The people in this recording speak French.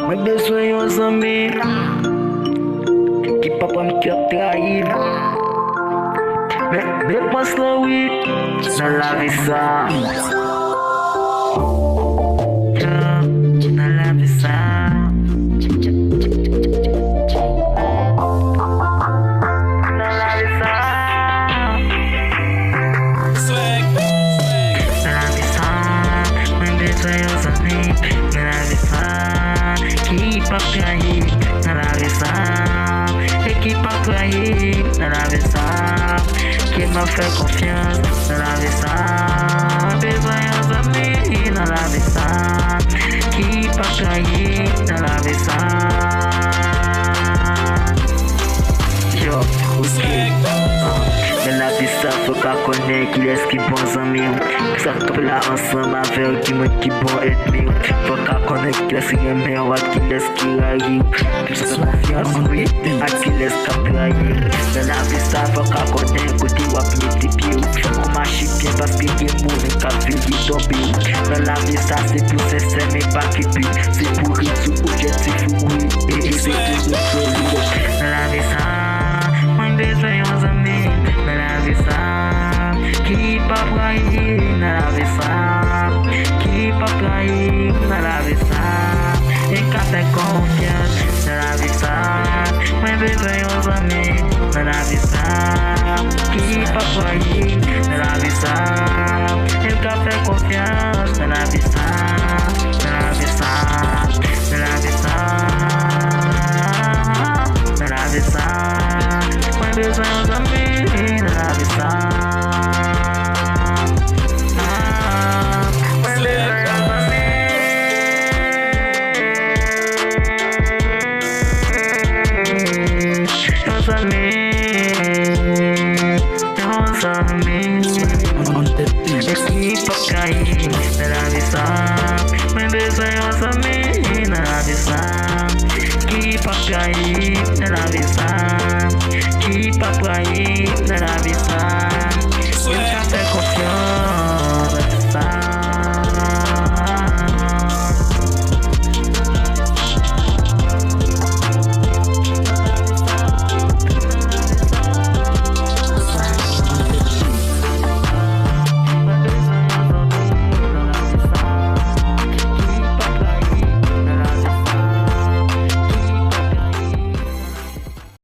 Mwen bezwen yon zami ki pa pa m'kap trahi. Men pas la oui nan la vi sa. Nan la vi sa. Qui m'a fait confiance dans la vie ça, besoin d'amis dans la vie ça, qui pas trahi dans la vie ça. Yo, dans la vie ça, faut pas connaître qui est-ce qui bon ami. Ça coupe là ensemble avec qui moi qui bon ennemi. Faut pas connaître qui est-ce qui est meilleur, qui est-ce qui arrive. Plus de confiance, oui, à qui est-ce qui trahi. Dans la vie ça, faut pas connaître côté ou à pied tes pieds. On marche bien parce que les mots ne capent pas tomber. Dans la vie ça, c'est pour cesser mais pas qui pue. C'est pour résoudre objectif, oui, et c'est tout le temps. Dans la vie ça, moi besoin aux amis. Dans la vie ça, qui pas trahi. Dans la vie ça, qui pas trahi. Dans la vie ça, et qu'à faire confiance. Dans la vie ça, moi besoin aux amis. Dans la vie ça, qui pas trahi. Dans la vie ça, et qu'à faire confiance. Dans la vie ça, dans la vie ça, dans la vie ça, dans la vie ça, moi besoin aux amis. Dans la vie ça. Qui pas trahi dans la vie ça, mais besoin aux amis dans la vie ça. Qui pas trahi dans la vie ça, qui pas trahi dans la vie ça.